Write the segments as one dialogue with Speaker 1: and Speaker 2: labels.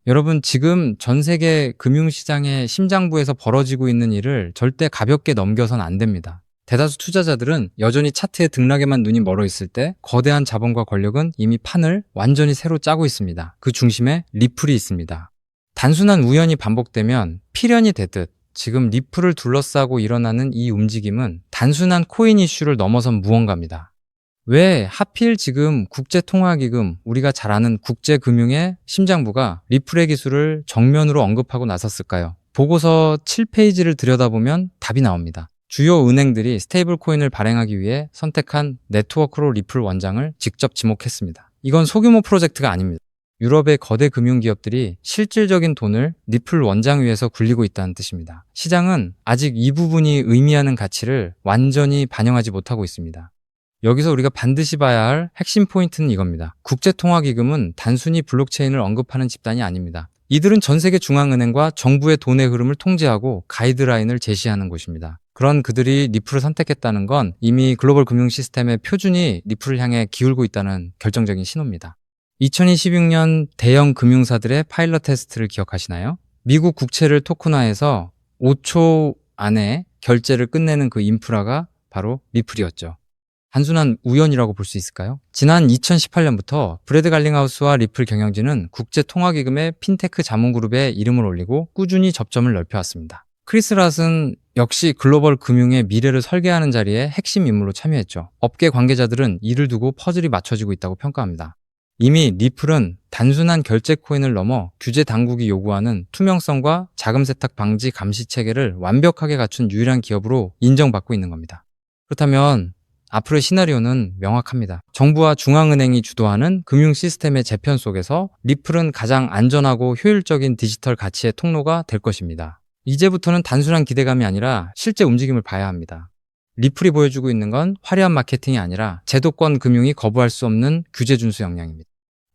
Speaker 1: 여러분, 지금 전 세계 금융시장의 심장부에서 벌어지고 있는 일을 절대 가볍게 넘겨선 안 됩니다. 대다수 투자자들은 여전히 차트의 등락에만 눈이 멀어 있을 때 거대한 자본과 권력은 이미 판을 완전히 새로 짜고 있습니다. 그 중심에 리플이 있습니다. 단순한 우연이 반복되면 필연이 되듯 지금 리플을 둘러싸고 일어나는 이 움직임은 단순한 코인 이슈를 넘어선 무언가입니다. 왜 하필 지금 국제통화기금, 우리가 잘 아는 국제금융의 심장부가 리플의 기술을 정면으로 언급하고 나섰을까요? 보고서 7페이지를 들여다보면 답이 나옵니다. 주요 은행들이 스테이블 코인을 발행하기 위해 선택한 네트워크로 리플 원장을 직접 지목했습니다. 이건 소규모 프로젝트가 아닙니다. 유럽의 거대 금융기업들이 실질적인 돈을 리플 원장 위에서 굴리고 있다는 뜻입니다. 시장은 아직 이 부분이 의미하는 가치를 완전히 반영하지 못하고 있습니다. 여기서 우리가 반드시 봐야 할 핵심 포인트는 이겁니다. 국제통화기금은 단순히 블록체인을 언급하는 집단이 아닙니다. 이들은 전 세계 중앙은행과 정부의 돈의 흐름을 통제하고 가이드라인을 제시하는 곳입니다. 그런 그들이 리플을 선택했다는 건 이미 글로벌 금융 시스템의 표준이 리플을 향해 기울고 있다는 결정적인 신호입니다. 2026년 대형 금융사들의 파일럿 테스트를 기억하시나요? 미국 국채를 토큰화해서 5초 안에 결제를 끝내는 그 인프라가 바로 리플이었죠. 단순한 우연이라고 볼 수 있을까요? 지난 2018년부터 브래드 갈링하우스와 리플 경영진은 국제통화기금의 핀테크 자문그룹에 이름을 올리고 꾸준히 접점을 넓혀왔습니다. 크리스 랏은 역시 글로벌 금융의 미래를 설계하는 자리에 핵심 인물로 참여했죠. 업계 관계자들은 이를 두고 퍼즐이 맞춰지고 있다고 평가합니다. 이미 리플은 단순한 결제 코인을 넘어 규제 당국이 요구하는 투명성과 자금 세탁 방지 감시 체계를 완벽하게 갖춘 유일한 기업으로 인정받고 있는 겁니다. 그렇다면 앞으로의 시나리오는 명확합니다. 정부와 중앙은행이 주도하는 금융 시스템의 재편 속에서 리플은 가장 안전하고 효율적인 디지털 가치의 통로가 될 것입니다. 이제부터는 단순한 기대감이 아니라 실제 움직임을 봐야 합니다. 리플이 보여주고 있는 건 화려한 마케팅이 아니라 제도권 금융이 거부할 수 없는 규제 준수 역량입니다.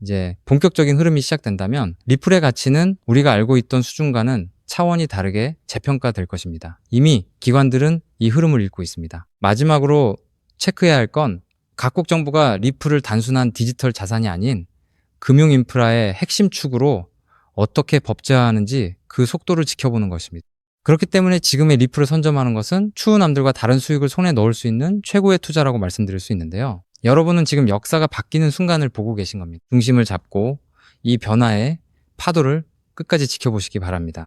Speaker 1: 이제 본격적인 흐름이 시작된다면 리플의 가치는 우리가 알고 있던 수준과는 차원이 다르게 재평가될 것입니다. 이미 기관들은 이 흐름을 읽고 있습니다. 마지막으로 체크해야 할 건 각국 정부가 리플을 단순한 디지털 자산이 아닌 금융 인프라의 핵심 축으로 어떻게 법제화하는지 그 속도를 지켜보는 것입니다. 그렇기 때문에 지금의 리플을 선점하는 것은 추후 남들과 다른 수익을 손에 넣을 수 있는 최고의 투자라고 말씀드릴 수 있는데요. 여러분은 지금 역사가 바뀌는 순간을 보고 계신 겁니다. 중심을 잡고 이 변화의 파도를 끝까지 지켜보시기 바랍니다.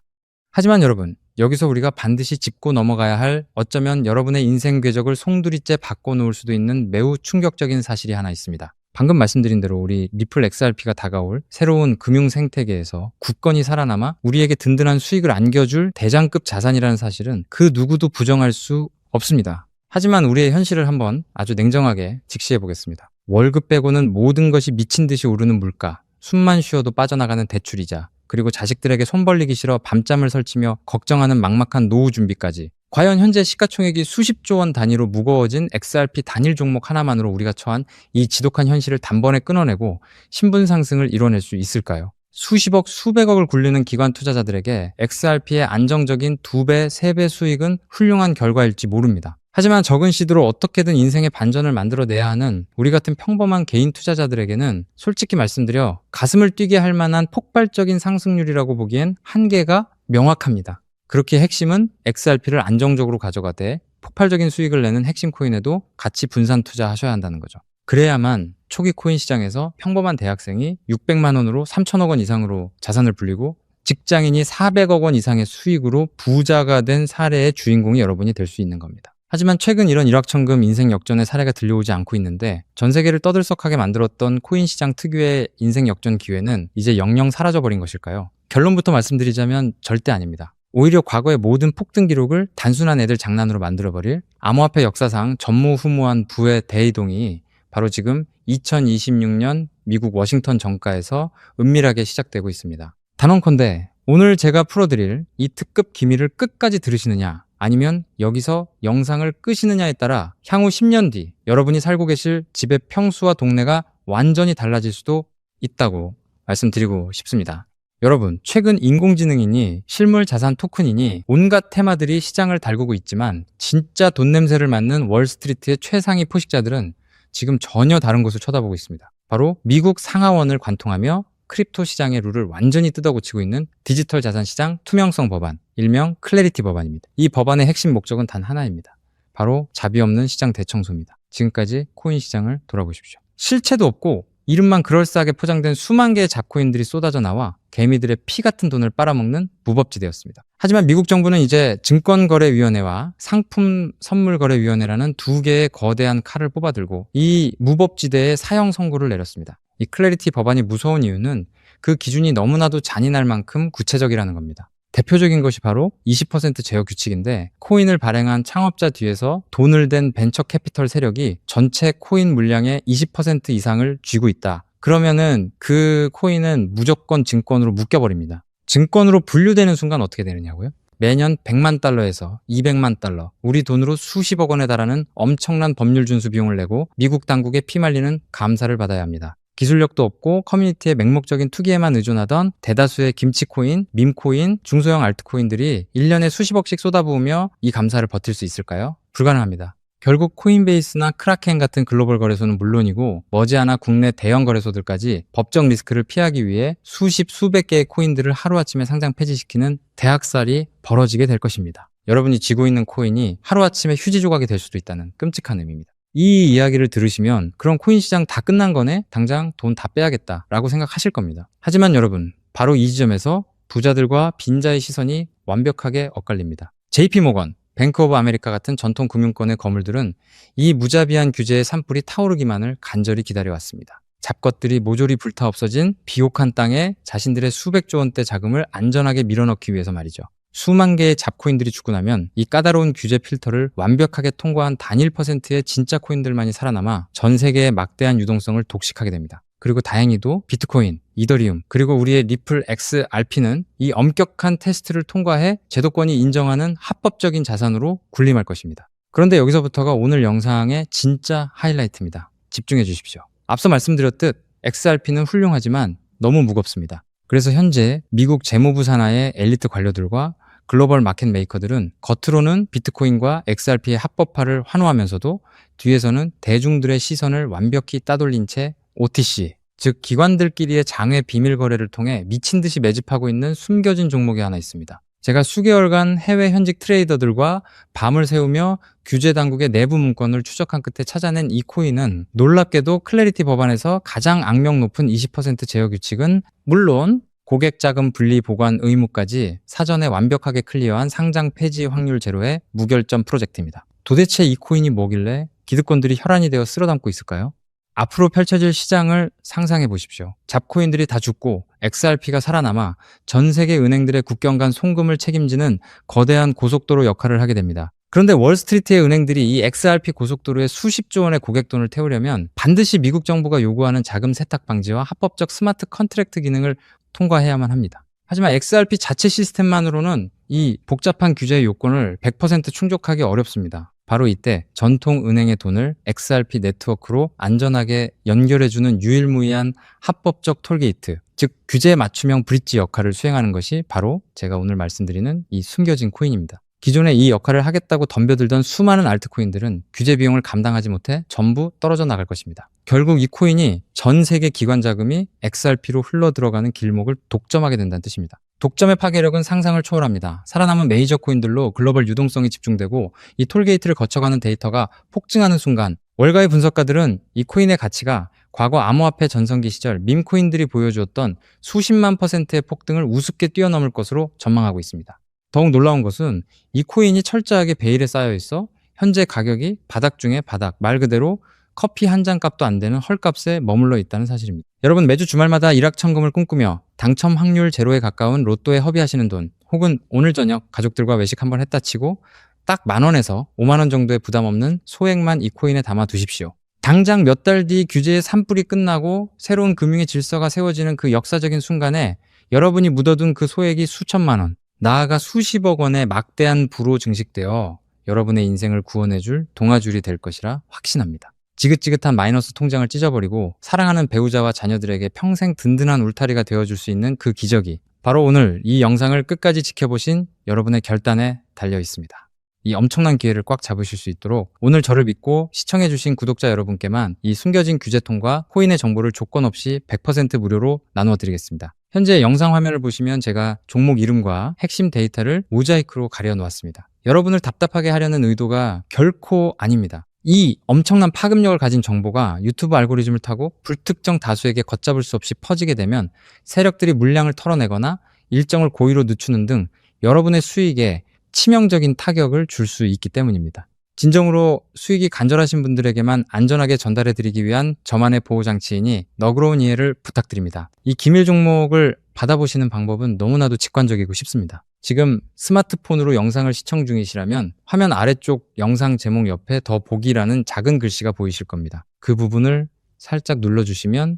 Speaker 1: 하지만 여러분, 여기서 우리가 반드시 짚고 넘어가야 할, 어쩌면 여러분의 인생 궤적을 송두리째 바꿔놓을 수도 있는 매우 충격적인 사실이 하나 있습니다. 방금 말씀드린 대로 우리 리플 XRP가 다가올 새로운 금융 생태계에서 굳건히 살아남아 우리에게 든든한 수익을 안겨줄 대장급 자산이라는 사실은 그 누구도 부정할 수 없습니다. 하지만 우리의 현실을 한번 아주 냉정하게 직시해 보겠습니다. 월급 빼고는 모든 것이 미친 듯이 오르는 물가, 숨만 쉬어도 빠져나가는 대출이자, 그리고 자식들에게 손 벌리기 싫어 밤잠을 설치며 걱정하는 막막한 노후 준비까지, 과연 현재 시가총액이 수십조 원 단위로 무거워진 XRP 단일 종목 하나만으로 우리가 처한 이 지독한 현실을 단번에 끊어내고 신분 상승을 이뤄낼 수 있을까요? 수십억, 수백억을 굴리는 기관 투자자들에게 XRP의 안정적인 2배, 3배 수익은 훌륭한 결과일지 모릅니다. 하지만 적은 시드로 어떻게든 인생의 반전을 만들어내야 하는 우리 같은 평범한 개인 투자자들에게는 솔직히 말씀드려 가슴을 뛰게 할 만한 폭발적인 상승률이라고 보기엔 한계가 명확합니다. 그렇게 핵심은 XRP를 안정적으로 가져가되 폭발적인 수익을 내는 핵심 코인에도 같이 분산 투자하셔야 한다는 거죠. 그래야만 초기 코인 시장에서 평범한 대학생이 600만 원으로 3천억 원 이상으로 자산을 불리고 직장인이 400억 원 이상의 수익으로 부자가 된 사례의 주인공이 여러분이 될 수 있는 겁니다. 하지만 최근 이런 일확천금 인생 역전의 사례가 들려오지 않고 있는데 전 세계를 떠들썩하게 만들었던 코인 시장 특유의 인생 역전 기회는 이제 영영 사라져버린 것일까요? 결론부터 말씀드리자면 절대 아닙니다. 오히려 과거의 모든 폭등 기록을 단순한 애들 장난으로 만들어버릴 암호화폐 역사상 전무후무한 부의 대이동이 바로 지금 2026년 미국 워싱턴 정가에서 은밀하게 시작되고 있습니다. 단언컨대 오늘 제가 풀어드릴 이 특급 기밀을 끝까지 들으시느냐, 아니면 여기서 영상을 끄시느냐에 따라 향후 10년 뒤 여러분이 살고 계실 집의 평수와 동네가 완전히 달라질 수도 있다고 말씀드리고 싶습니다. 여러분, 최근 인공지능이니 실물 자산 토큰이니 온갖 테마들이 시장을 달구고 있지만 진짜 돈 냄새를 맡는 월스트리트의 최상위 포식자들은 지금 전혀 다른 곳을 쳐다보고 있습니다. 바로 미국 상하원을 관통하며 크립토 시장의 룰을 완전히 뜯어고치고 있는 디지털 자산 시장 투명성 법안, 일명 클래리티 법안입니다. 이 법안의 핵심 목적은 단 하나입니다. 바로 자비 없는 시장 대청소입니다. 지금까지 코인 시장을 돌아보십시오. 실체도 없고 이름만 그럴싸하게 포장된 수만 개의 잡코인들이 쏟아져 나와 개미들의 피 같은 돈을 빨아먹는 무법지대였습니다. 하지만 미국 정부는 이제 증권거래위원회와 상품선물거래위원회라는 두 개의 거대한 칼을 뽑아들고 이 무법지대에 사형 선고를 내렸습니다. 이 클래리티 법안이 무서운 이유는 그 기준이 너무나도 잔인할 만큼 구체적이라는 겁니다. 대표적인 것이 바로 20% 제어 규칙인데 코인을 발행한 창업자 뒤에서 돈을 댄 벤처 캐피털 세력이 전체 코인 물량의 20% 이상을 쥐고 있다. 그러면은 그 코인은 무조건 증권으로 묶여버립니다. 증권으로 분류되는 순간 어떻게 되느냐고요? 매년 100만 달러에서 200만 달러, 우리 돈으로 수십억 원에 달하는 엄청난 법률 준수 비용을 내고 미국 당국에 피말리는 감사를 받아야 합니다. 기술력도 없고 커뮤니티의 맹목적인 투기에만 의존하던 대다수의 김치코인, 밈코인, 중소형 알트코인들이 1년에 수십억씩 쏟아부으며 이 감사를 버틸 수 있을까요? 불가능합니다. 결국 코인베이스나 크라켄 같은 글로벌 거래소는 물론이고 머지않아 국내 대형 거래소들까지 법적 리스크를 피하기 위해 수십, 수백 개의 코인들을 하루아침에 상장 폐지시키는 대학살이 벌어지게 될 것입니다. 여러분이 쥐고 있는 코인이 하루아침에 휴지 조각이 될 수도 있다는 끔찍한 의미입니다. 이 이야기를 들으시면 그럼 코인 시장 다 끝난 거네? 당장 돈 다 빼야겠다 라고 생각하실 겁니다. 하지만 여러분, 바로 이 지점에서 부자들과 빈자의 시선이 완벽하게 엇갈립니다. JP모건, 뱅크 오브 아메리카 같은 전통 금융권의 거물들은 이 무자비한 규제의 산불이 타오르기만을 간절히 기다려왔습니다. 잡것들이 모조리 불타 없어진 비옥한 땅에 자신들의 수백조 원대 자금을 안전하게 밀어넣기 위해서 말이죠. 수만 개의 잡코인들이 죽고 나면 이 까다로운 규제 필터를 완벽하게 통과한 단일 퍼센트의 진짜 코인들만이 살아남아 전 세계의 막대한 유동성을 독식하게 됩니다. 그리고 다행히도 비트코인, 이더리움, 그리고 우리의 리플 XRP는 이 엄격한 테스트를 통과해 제도권이 인정하는 합법적인 자산으로 군림할 것입니다. 그런데 여기서부터가 오늘 영상의 진짜 하이라이트입니다. 집중해 주십시오. 앞서 말씀드렸듯 XRP는 훌륭하지만 너무 무겁습니다. 그래서 현재 미국 재무부 산하의 엘리트 관료들과 글로벌 마켓 메이커들은 겉으로는 비트코인과 XRP의 합법화를 환호하면서도 뒤에서는 대중들의 시선을 완벽히 따돌린 채 OTC, 즉 기관들끼리의 장외 비밀 거래를 통해 미친 듯이 매집하고 있는 숨겨진 종목이 하나 있습니다. 제가 수개월간 해외 현직 트레이더들과 밤을 새우며 규제 당국의 내부 문건을 추적한 끝에 찾아낸 이 코인은 놀랍게도 클래리티 법안에서 가장 악명 높은 20% 제어 규칙은 물론 고객 자금 분리 보관 의무까지 사전에 완벽하게 클리어한 상장 폐지 확률 제로의 무결점 프로젝트입니다. 도대체 이 코인이 뭐길래 기득권들이 혈안이 되어 쓸어담고 있을까요? 앞으로 펼쳐질 시장을 상상해 보십시오. 잡코인들이 다 죽고 XRP가 살아남아 전 세계 은행들의 국경 간 송금을 책임지는 거대한 고속도로 역할을 하게 됩니다. 그런데 월스트리트의 은행들이 이 XRP 고속도로에 수십조 원의 고객 돈을 태우려면 반드시 미국 정부가 요구하는 자금 세탁 방지와 합법적 스마트 컨트랙트 기능을 통과해야만 합니다. 하지만 XRP 자체 시스템만으로는 이 복잡한 규제의 요건을 100% 충족하기 어렵습니다. 바로 이때 전통 은행의 돈을 XRP 네트워크로 안전하게 연결해주는 유일무이한 합법적 톨게이트, 즉 규제 맞춤형 브릿지 역할을 수행하는 것이 바로 제가 오늘 말씀드리는 이 숨겨진 코인입니다. 기존에 이 역할을 하겠다고 덤벼들던 수많은 알트코인들은 규제 비용을 감당하지 못해 전부 떨어져 나갈 것입니다. 결국 이 코인이 전 세계 기관 자금이 XRP로 흘러 들어가는 길목을 독점하게 된다는 뜻입니다. 독점의 파괴력은 상상을 초월합니다. 살아남은 메이저 코인들로 글로벌 유동성이 집중되고 이 톨게이트를 거쳐가는 데이터가 폭증하는 순간 월가의 분석가들은 이 코인의 가치가 과거 암호화폐 전성기 시절 밈코인들이 보여주었던 수십만 %의 폭등을 우습게 뛰어넘을 것으로 전망하고 있습니다. 더욱 놀라운 것은 이 코인이 철저하게 베일에 쌓여 있어 현재 가격이 바닥 중에 바닥, 말 그대로 커피 한 잔 값도 안 되는 헐값에 머물러 있다는 사실입니다. 여러분, 매주 주말마다 일확천금을 꿈꾸며 당첨 확률 제로에 가까운 로또에 허비하시는 돈, 혹은 오늘 저녁 가족들과 외식 한번 했다 치고 딱 10,000원에서 50,000원 정도의 부담 없는 소액만 이 코인에 담아 두십시오. 당장 몇 달 뒤 규제의 산불이 끝나고 새로운 금융의 질서가 세워지는 그 역사적인 순간에 여러분이 묻어둔 그 소액이 수천만 원, 나아가 수십억 원의 막대한 부로 증식되어 여러분의 인생을 구원해줄 동아줄이 될 것이라 확신합니다. 지긋지긋한 마이너스 통장을 찢어버리고 사랑하는 배우자와 자녀들에게 평생 든든한 울타리가 되어줄 수 있는 그 기적이 바로 오늘 이 영상을 끝까지 지켜보신 여러분의 결단에 달려 있습니다. 이 엄청난 기회를 꽉 잡으실 수 있도록 오늘 저를 믿고 시청해주신 구독자 여러분께만 이 숨겨진 규제통과 코인의 정보를 조건 없이 100% 무료로 나누어 드리겠습니다. 현재 영상 화면을 보시면 제가 종목 이름과 핵심 데이터를 모자이크로 가려 놓았습니다. 여러분을 답답하게 하려는 의도가 결코 아닙니다. 이 엄청난 파급력을 가진 정보가 유튜브 알고리즘을 타고 불특정 다수에게 걷잡을 수 없이 퍼지게 되면 세력들이 물량을 털어내거나 일정을 고의로 늦추는 등 여러분의 수익에 치명적인 타격을 줄 수 있기 때문입니다. 진정으로 수익이 간절하신 분들에게만 안전하게 전달해 드리기 위한 저만의 보호장치이니 너그러운 이해를 부탁드립니다. 이 기밀 종목을 받아보시는 방법은 너무나도 직관적이고 쉽습니다. 지금 스마트폰으로 영상을 시청 중이시라면 화면 아래쪽 영상 제목 옆에 더 보기라는 작은 글씨가 보이실 겁니다. 그 부분을 살짝 눌러주시면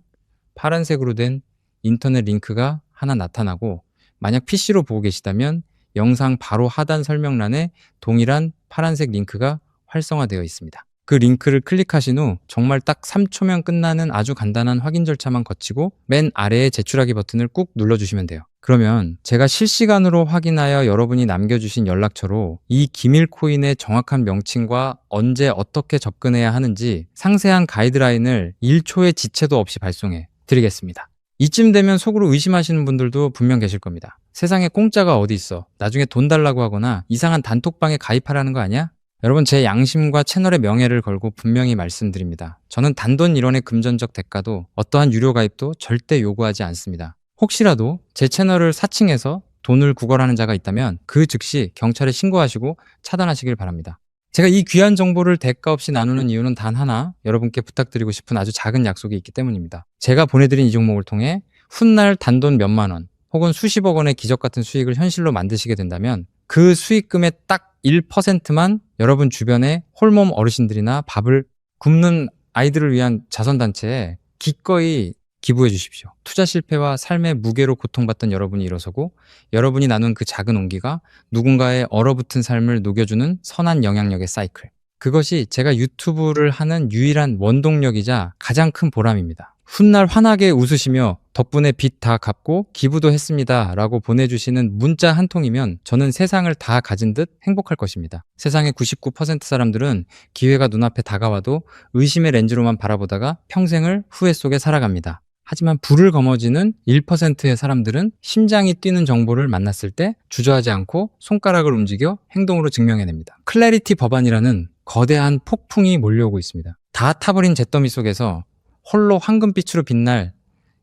Speaker 1: 파란색으로 된 인터넷 링크가 하나 나타나고, 만약 PC로 보고 계시다면 영상 바로 하단 설명란에 동일한 파란색 링크가 활성화되어 있습니다. 그 링크를 클릭하신 후 정말 딱 3초면 끝나는 아주 간단한 확인 절차만 거치고 맨 아래의 제출하기 버튼을 꾹 눌러주시면 돼요. 그러면 제가 실시간으로 확인하여 여러분이 남겨주신 연락처로 이 기밀 코인의 정확한 명칭과 언제 어떻게 접근해야 하는지 상세한 가이드라인을 1초의 지체도 없이 발송해 드리겠습니다. 이쯤 되면 속으로 의심하시는 분들도 분명 계실 겁니다. 세상에 공짜가 어디 있어? 나중에 돈 달라고 하거나 이상한 단톡방에 가입하라는 거 아니야? 여러분, 제 양심과 채널의 명예를 걸고 분명히 말씀드립니다. 저는 단돈 1원의 금전적 대가도 어떠한 유료 가입도 절대 요구하지 않습니다. 혹시라도 제 채널을 사칭해서 돈을 구걸하는 자가 있다면 그 즉시 경찰에 신고하시고 차단하시길 바랍니다. 제가 이 귀한 정보를 대가 없이 나누는 이유는 단 하나, 여러분께 부탁드리고 싶은 아주 작은 약속이 있기 때문입니다. 제가 보내드린 이 종목을 통해 훗날 단돈 몇만 원 혹은 수십억 원의 기적 같은 수익을 현실로 만드시게 된다면 그 수익금의 딱 1%만 여러분 주변의 홀몸 어르신들이나 밥을 굶는 아이들을 위한 자선단체에 기꺼이 기부해 주십시오. 투자 실패와 삶의 무게로 고통받던 여러분이 일어서고 여러분이 나눈 그 작은 온기가 누군가의 얼어붙은 삶을 녹여주는 선한 영향력의 사이클. 그것이 제가 유튜브를 하는 유일한 원동력이자 가장 큰 보람입니다. 훗날 환하게 웃으시며 덕분에 빚 다 갚고 기부도 했습니다 라고 보내주시는 문자 한 통이면 저는 세상을 다 가진 듯 행복할 것입니다. 세상의 99% 사람들은 기회가 눈앞에 다가와도 의심의 렌즈로만 바라보다가 평생을 후회 속에 살아갑니다. 하지만 불을 거머쥐는 1%의 사람들은 심장이 뛰는 정보를 만났을 때 주저하지 않고 손가락을 움직여 행동으로 증명해냅니다. 클래리티 법안이라는 거대한 폭풍이 몰려오고 있습니다. 다 타버린 잿더미 속에서 홀로 황금빛으로 빛날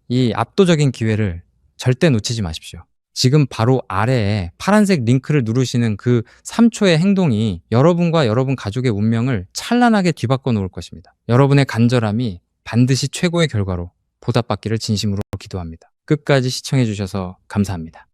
Speaker 1: 이 압도적인 기회를 절대 놓치지 마십시오. 지금 바로 아래에 파란색 링크를 누르시는 그 3초의 행동이 여러분과 여러분 가족의 운명을 찬란하게 뒤바꿔 놓을 것입니다. 여러분의 간절함이 반드시 최고의 결과로 보답받기를 진심으로 기도합니다. 끝까지 시청해 주셔서 감사합니다.